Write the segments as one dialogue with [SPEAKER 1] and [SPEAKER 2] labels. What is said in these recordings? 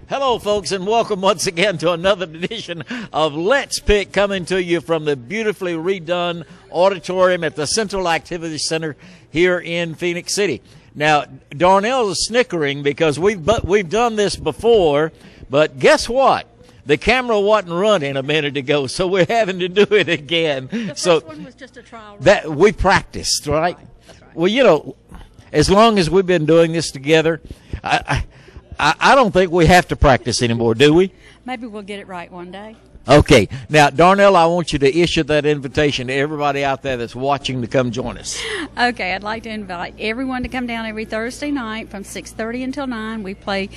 [SPEAKER 1] Hello, folks, and welcome once again to another edition of Let's Pick, coming to you from the beautifully redone auditorium at the Central Activity Center here in Phenix City. Now, Darnell is snickering because we've done this before, but guess what? The camera wasn't running a minute ago, so we're having to do it again.
[SPEAKER 2] The first one was just a trial run.
[SPEAKER 1] That we practiced, right?
[SPEAKER 2] That's right.
[SPEAKER 1] Well, you know, as long as we've been doing this together, I don't think we have to practice anymore, do we?
[SPEAKER 2] Maybe we'll get it right one day.
[SPEAKER 1] Okay. Now, Darnell, I want you to issue that invitation to everybody out there that's watching to come join us.
[SPEAKER 2] Okay, I'd like to invite everyone to come down every Thursday night from 6:30 until 9. We play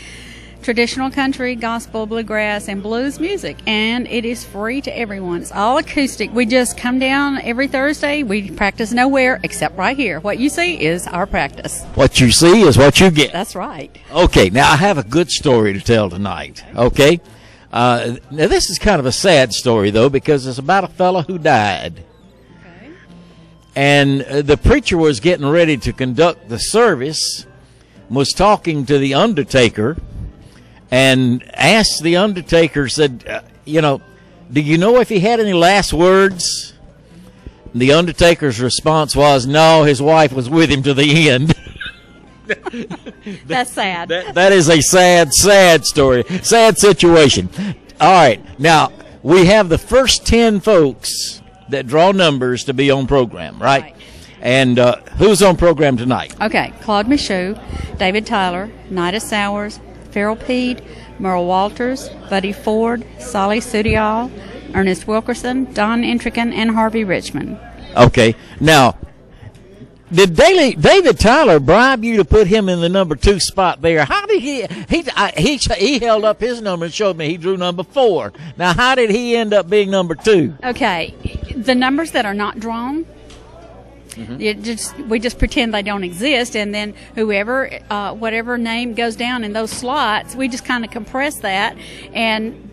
[SPEAKER 2] traditional country, gospel, bluegrass, and blues music, and it is free to everyone. It's all acoustic. We just come down every Thursday. We practice nowhere except right here. What you see is our practice.
[SPEAKER 1] What you see is what you get.
[SPEAKER 2] That's right.
[SPEAKER 1] Okay, now I have a good story to tell tonight, okay? Now this is kind of a sad story, though, because it's about a fella who died.
[SPEAKER 2] Okay.
[SPEAKER 1] And the preacher was getting ready to conduct the service, was talking to the undertaker, and asked the undertaker, said, do you know if he had any last words? And the undertaker's response was, no, his wife was with him to the end.
[SPEAKER 2] That's sad.
[SPEAKER 1] That is a sad, sad story, sad situation. All right, now we have the first 10 folks that draw numbers to be on program, right? And who's on program tonight?
[SPEAKER 2] Okay, Claude Michaud, David Tyler, Nida Sowers, Farrell Pede, Merle Walters, Buddy Ford, Solly Sudial, Ernest Wilkerson, Don Intrican, and Harvey Richmond.
[SPEAKER 1] Okay. Now, did David Tyler bribe you to put him in the number 2 spot there? How did he held up his number and showed me he drew number 4. Now, how did he end up being number 2?
[SPEAKER 2] Okay, the numbers that are not drawn, we just pretend they don't exist, and then whoever, whatever name goes down in those slots, we just kind of compress that, and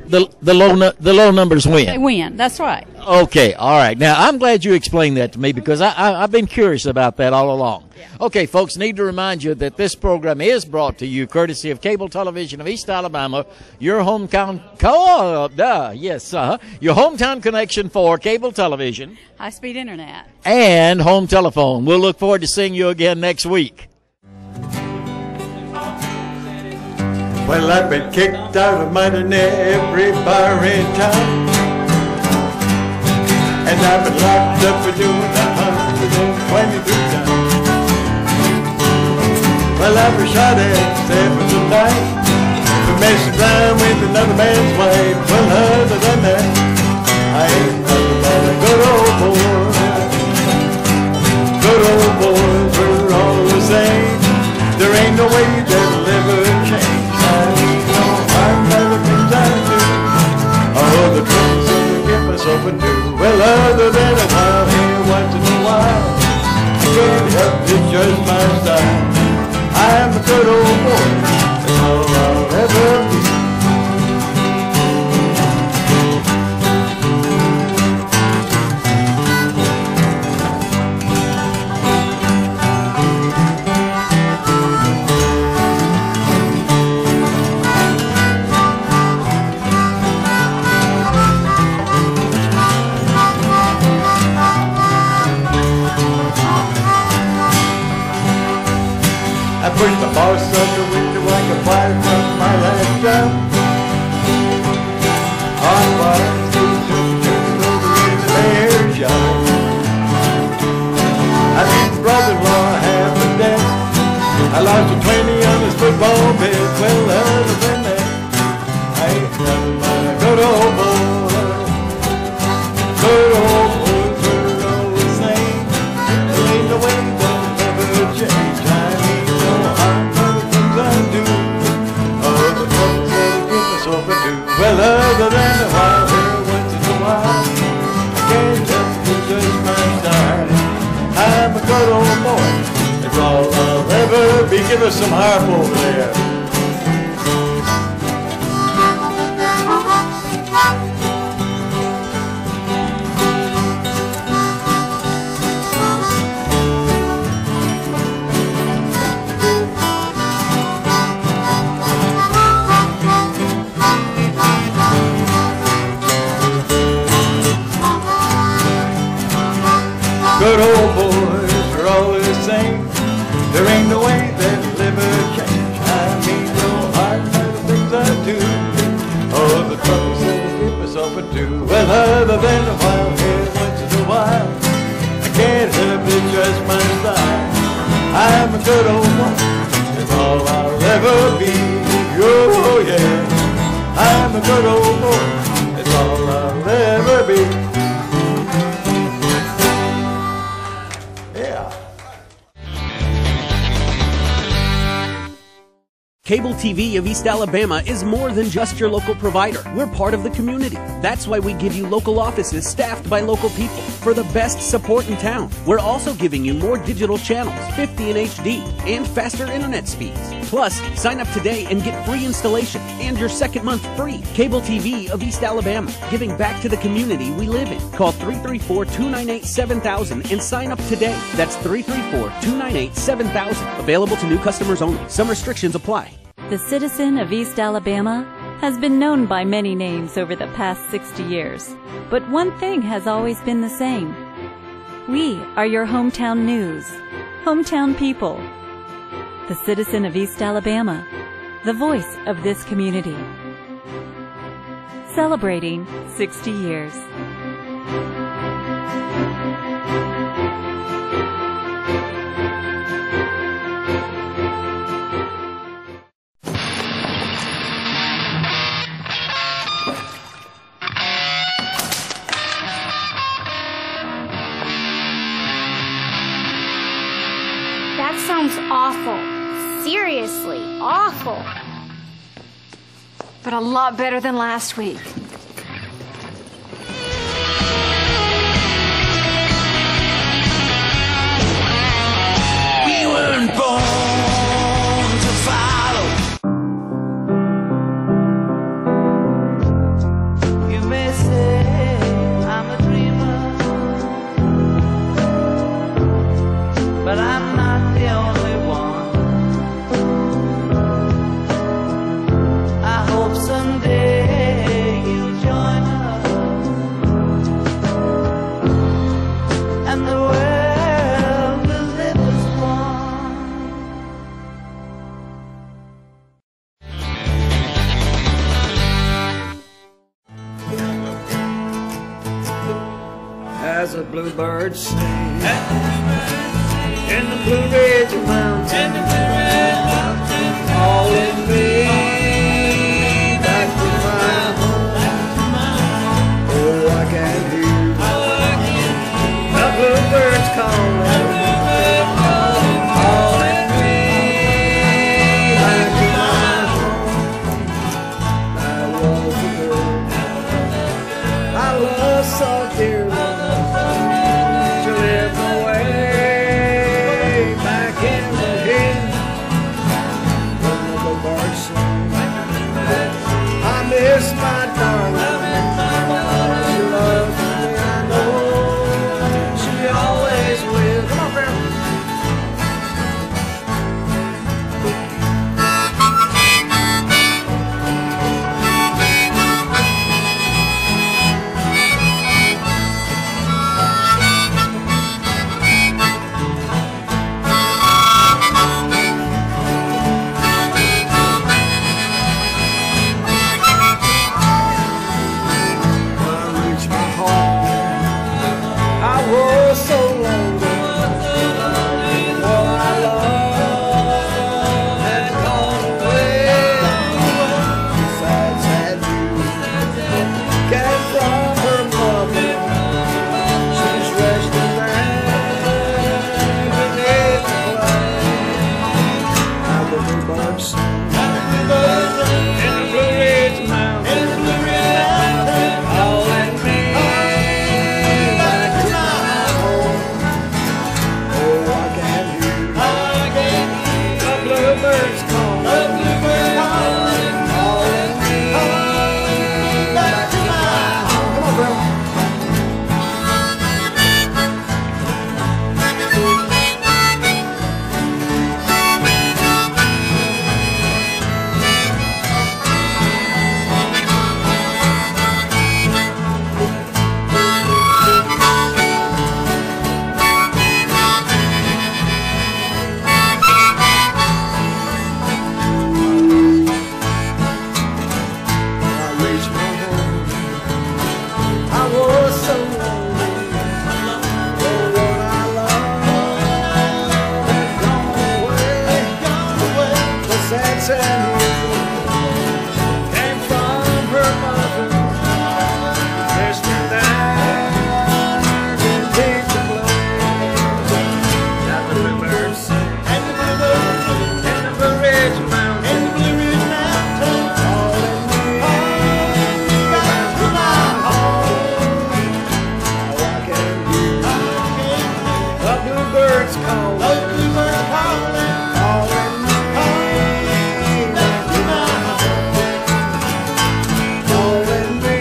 [SPEAKER 1] the low numbers win.
[SPEAKER 2] they win. That's right.
[SPEAKER 1] Okay, all right. Now, I'm glad you explained that to me because I've been curious about that all along.
[SPEAKER 2] Yeah.
[SPEAKER 1] Okay, folks, need to remind you that this program is brought to you courtesy of Cable Television of East Alabama, your hometown, your hometown connection for cable television.
[SPEAKER 2] High-speed internet.
[SPEAKER 1] And home telephone. We'll look forward to seeing you again next week.
[SPEAKER 3] Well, I've been kicked out of mine in every bar in town, and I've been locked up for doing 123 times. Well, I've been shot at 7 tonight for messing around with another man's wife. Well, other than that, I ain't nothing but a good old boy. Good old boys, we're all the same. There ain't no way that'll ever change. I'm never things I do. Oh, the troubles that I get myself into. Well, other than a while here once in a while, I can't help it, it's just my style. I'm a good old boy, that's all I'll ever be. I pushed the boss out the window like a fire from my last job. On fire, over in the hair shop. I beat brother-in-law half a death. I lost a 20 on his football bed. Well, other than that, I ain't nothing but a good old boy. Good old boy, we're all the same. There ain't no way that'll ever change. Well, other than a while here, once in a while, I can't help it, just my style. I'm a good old boy, that's all I'll ever be. Give us some harp over there. good old boys are all the same. There ain't no way they'll ever change. I mean, no heart for the things I do. Oh, the troubles that'll keep us up and do. Well, other than a wild hair once in a while, I can't help it, just my style. I'm a good old boy, that's all I'll ever be. Oh, yeah, I'm a good old boy, that's all I'll ever be.
[SPEAKER 4] Cable TV of East Alabama is more than just your local provider. We're part of the community. That's why we give you local offices staffed by local people for the best support in town. We're also giving you more digital channels, 50 in HD, and faster internet speeds. Plus, sign up today and get free installation and your second month free. Cable TV of East Alabama, giving back to the community we live in. Call 334-298-7000 and sign up today. That's 334-298-7000. Available to new customers only. Some restrictions apply.
[SPEAKER 5] The Citizen of East Alabama has been known by many names over the past 60 years, but one thing has always been the same. We are your hometown news, hometown people. The Citizen of East Alabama, the voice of this community. Celebrating 60 years.
[SPEAKER 6] That sounds awful. Seriously, awful.
[SPEAKER 7] But a lot better than last week.
[SPEAKER 3] We weren't born to follow. You may say I'm a dreamer, but I'm not the only one. I hope someday you'll join us, and the world will live as one. As a bluebird sings in the Blue Ridge Mountains, all of me back to my home. Oh, I can hear the bluebirds calling, all of me back to my home. I was a girl I love so dearly. She lived away back in the hills when the bluebirds sing. I miss my darling. She loves me, I know. She always will. Come on, girl. lakes and hills came from her mother. Mr. There did take the blood. Now the bluebirds sing, and the bluebirds sing, and the Blue Ridge Mountain, and the Blue Ridge Mountain, calling me back to my home. Now I can hear the bluebirds calling, the bluebirds calling, calling me back to my home, calling me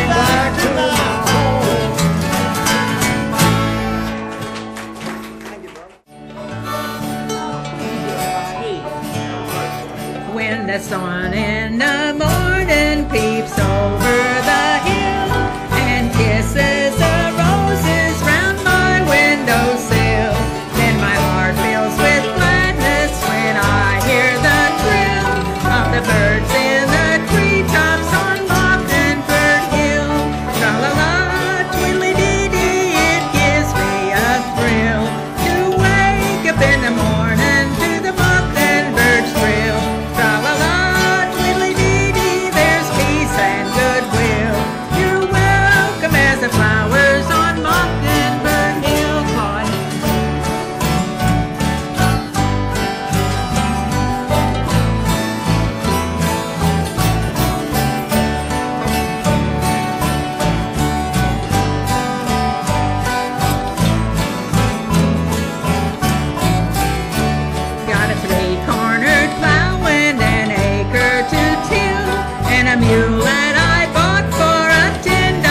[SPEAKER 3] back to my home.
[SPEAKER 8] When the sun in the morning peeps over the hill and kisses the roses round my windowsill, then my heart fills with gladness when I hear the trill of the birds in the treetops on Mockingbird Hill. Tra-la-la, twiddly-dee-dee, it gives me a thrill to wake up in the morning to the mockingbird's trill. Tra-la-la, twiddly-dee-dee, there's peace and goodwill. You're welcome as the flowers on Mockingbird Hill. Caught got a three-cornered plow and an acre to till, and a mule that I bought for a $10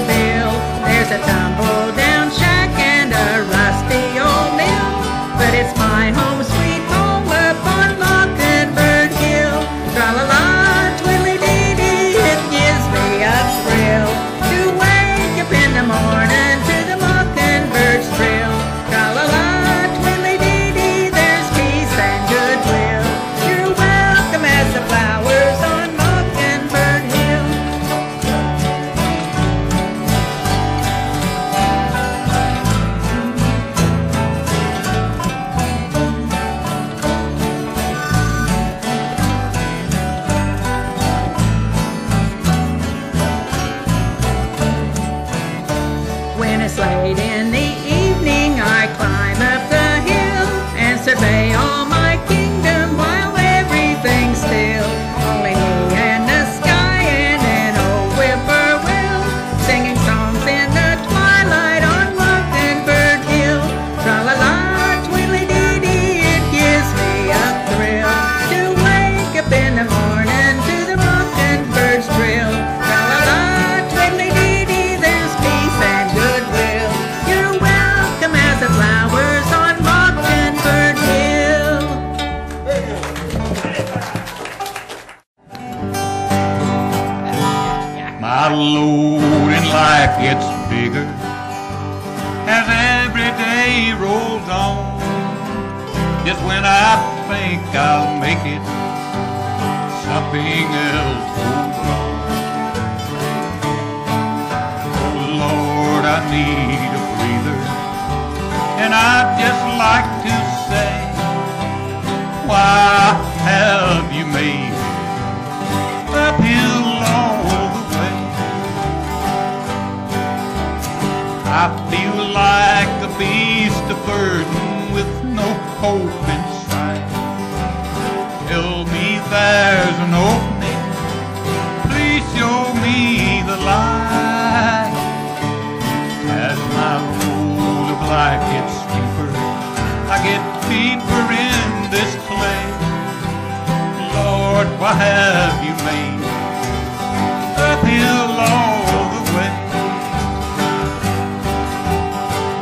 [SPEAKER 8] bill. There's a tumble-down shack and a rusty old mill, but it's my home sweet home up on Mockingbird Hill. Tra-la-la, twiddly-dee-dee, it gives me a thrill to wake up in the morning to the mockingbird's trill. Tra-la-la, twiddly-dee-dee, there's peace and goodwill. You're welcome as the flowers on Mockingbird Hill. When it's late in the evening, I climb up the hill and survey all my kingdom while everything's still. Only me and the sky and an old whippoorwill singing songs in the twilight on Mockingbird Hill. Tra-la-la, twiddly-dee-dee, it gives me a thrill to wake up in the morning to the mockingbird's trill. Tra-la-la, twiddly-dee-dee, there's peace and goodwill. You're welcome as the flowers on Mockingbird Hill.
[SPEAKER 9] My load in life gets bigger as every day rolls on. Just when I think I'll make it, something else goes wrong. Oh Lord, I need a breather, and I'd just like to say, why have you made it uphill all the way? I feel like a beast of burden with no hope in sight. Tell me there's an opening, please show me the light. As my road of life gets steeper, I get deeper in this clay. Lord, why have you made it uphill all the way?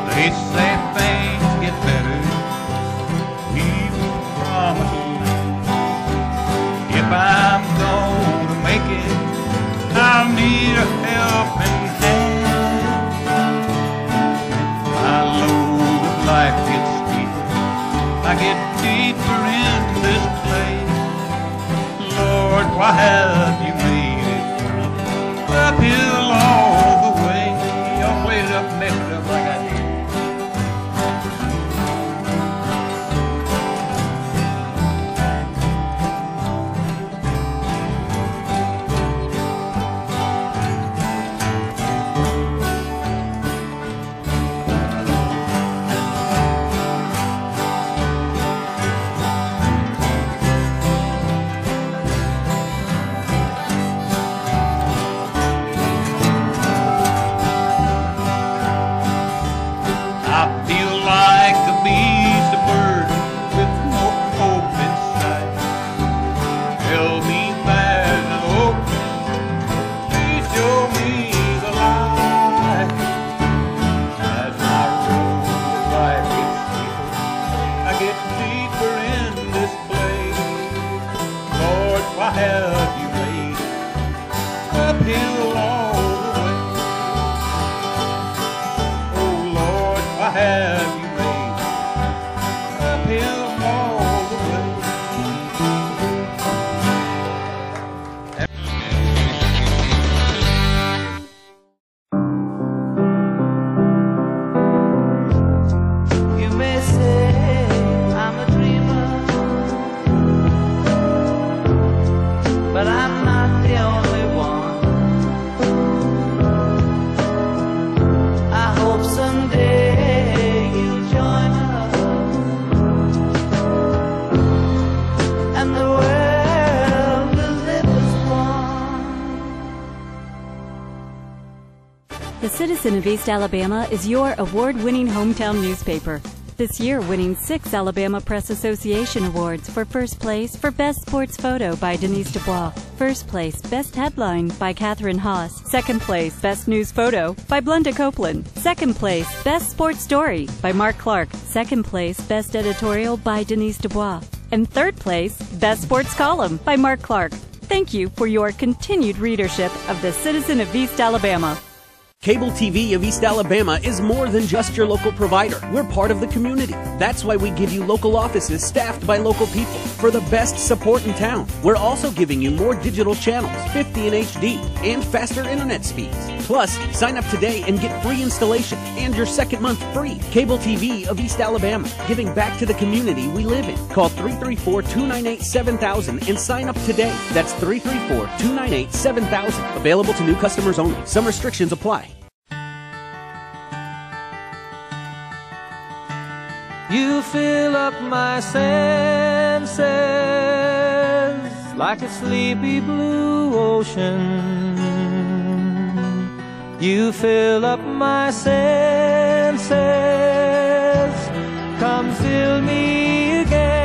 [SPEAKER 9] They say things get better, we will promise you. If I'm gonna make it, I'll need a helping hand. My load of life gets steeper, I get deeper in this place. Lord, why have you made it uphill all the way? Y'all played it up and messed it up like I did. have you laid uphill all the way? Oh Lord, why have you laid uphill all the way?
[SPEAKER 3] You may say I'm a dreamer, but I'm not the only one. I hope someday you'll join us, and the world will live as one.
[SPEAKER 5] The Citizen of East Alabama is your award-winning hometown newspaper. This year winning 6 Alabama Press Association awards for first place for Best Sports Photo by Denise Dubois, first place Best Headline by Catherine Haas, second place Best News Photo by Blunda Copeland, second place Best Sports Story by Mark Clark, second place Best Editorial by Denise Dubois, and third place Best Sports Column by Mark Clark. Thank you for your continued readership of the Citizen of East Alabama.
[SPEAKER 4] Cable TV of East Alabama is more than just your local provider. We're part of the community. That's why we give you local offices staffed by local people for the best support in town. We're also giving you more digital channels, 50 in HD, and faster internet speeds. Plus, sign up today and get free installation and your second month free. Cable TV of East Alabama, giving back to the community we live in. Call 334-298-7000 and sign up today. That's 334-298-7000. Available to new customers only. Some restrictions apply.
[SPEAKER 3] You fill up my senses like a sleepy blue ocean. You fill up my senses. Come fill me again.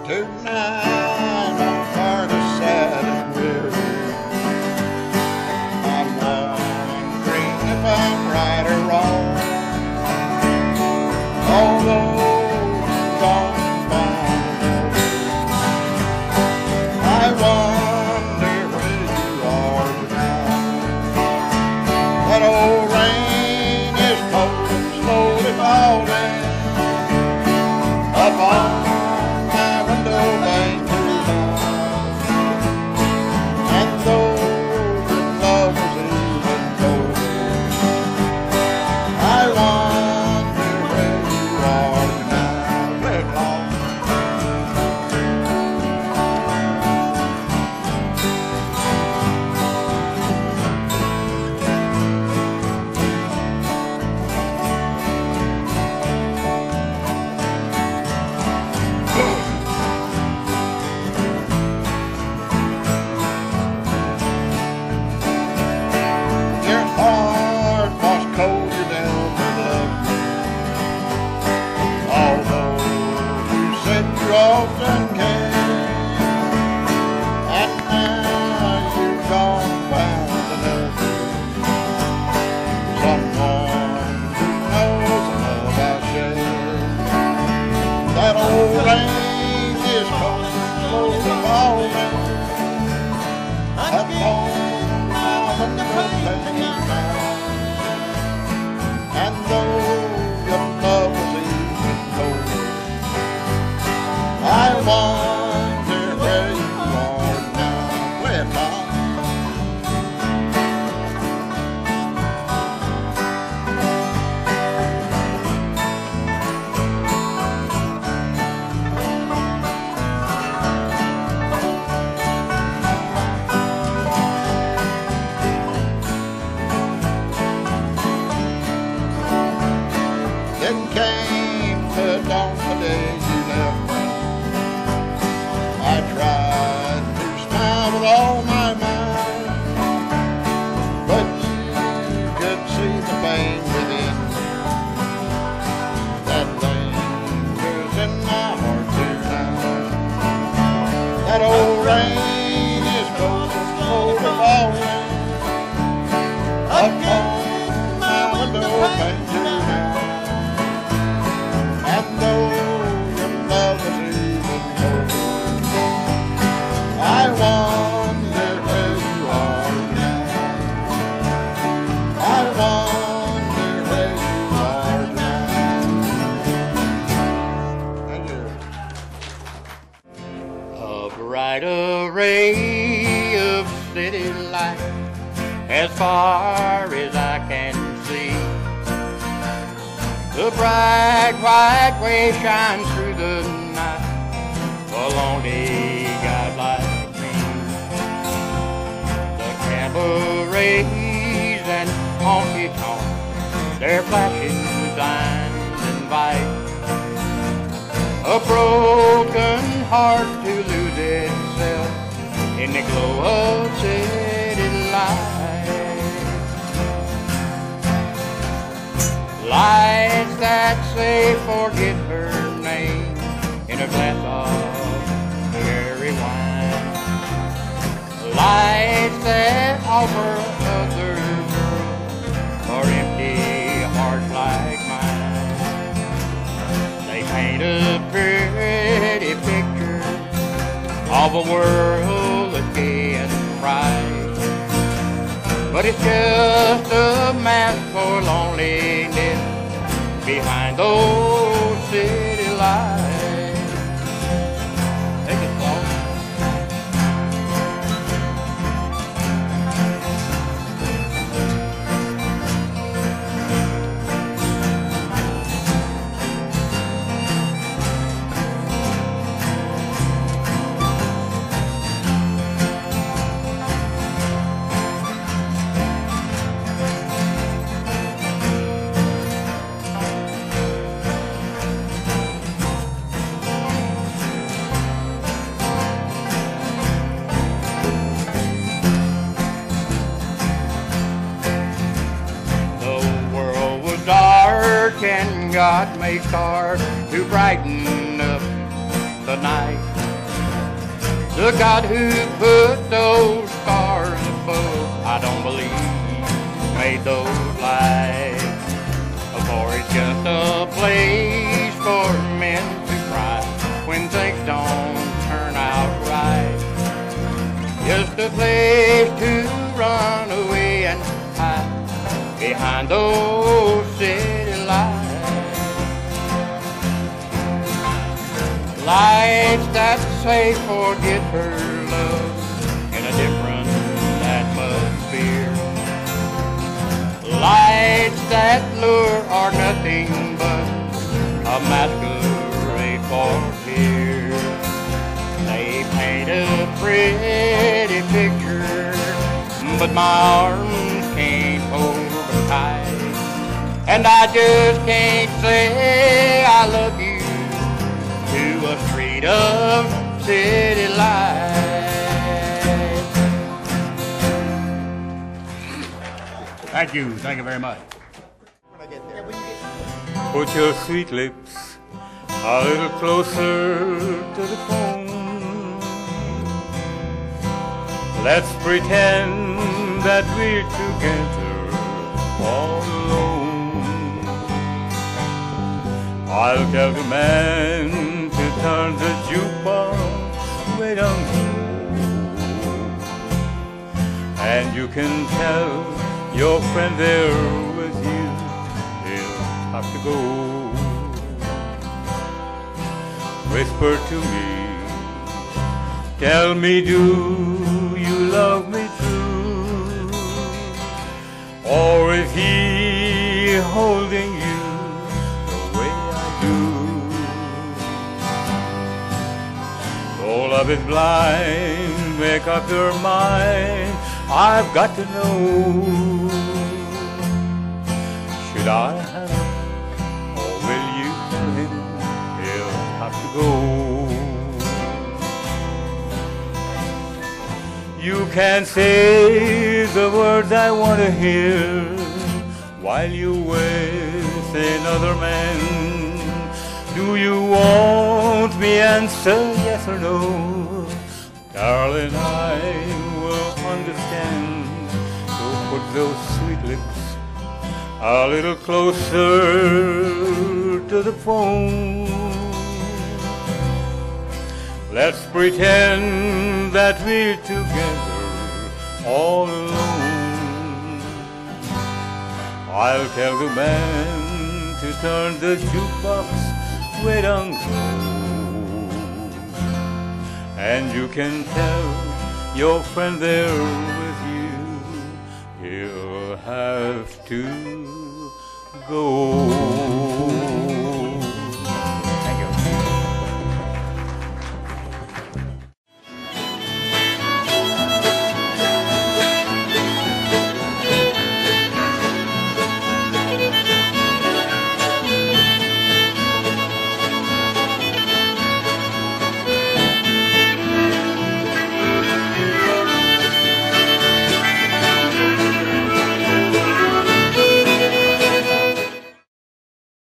[SPEAKER 9] Tonight on part of Saturn River, I'm wondering if I'm right or wrong. Although I'm gone bound, I wonder where you are tonight. That old rain is cold and slowly falling upon often came, and now you've gone found another, someone who knows the love I share. That old rain is cold and slowly falling upon my window pane now, and though the love was even colder, I wonder where you are now. Where, Tom? Then came the dawn the day you left me. I tried to smile with all my might, but you could see the pain within that lingers in my heart tonight. That old rain is
[SPEAKER 3] those snow falling upon my window pane tonight. And though your love is even colder, I wonder where you are tonight. I wonder where you are tonight. Thank you.
[SPEAKER 10] A bright array of city lights as far as I can see. The bright white wave shines through the night for a lonely guy like me. The cabarets and honky-tonks, their flashing signs invite a broken heart to lose itself in the glow of city lights. Lights that say forget her name in a glass of cherry wine. Lights that offer other girls for empty hearts like mine. They paint a pretty picture of a world that's gay and bright, but it's just a mask for loneliness behind those city lights. Take it, Paul. And God made stars to brighten up the night. The God who put those stars above, I don't believe, made those lights. For it's just a place for men to cry when things don't turn out right. Just a place to run away and hide behind those city lights. Lights that say forget her love in a different atmosphere. Lights that lure are nothing but a masquerade for fear. They paint a pretty picture, but my arms can't hold her tight, and I just can't say I love you to a street of city lights.
[SPEAKER 9] Thank you very much. Put your sweet lips a little closer to the phone. Let's pretend that we're together all alone. I'll tell the man to turn the jukebox way down low, and you can tell your friend there with you, he'll have to go. Whisper to me, tell me, do you love me true? Or is he holding you the way I do? Oh, love is blind, make up your mind, I've got to know. Should I have him, or will you tell him he'll have to go? You can say the words I want to hear while you with another man. Do you want me answer yes or no? Darling, I
[SPEAKER 10] those sweet lips a little closer to the phone. Let's pretend that we're together all alone. I'll tell the man to turn the jukebox way down low, and you can tell your friend there with you he'll have to go.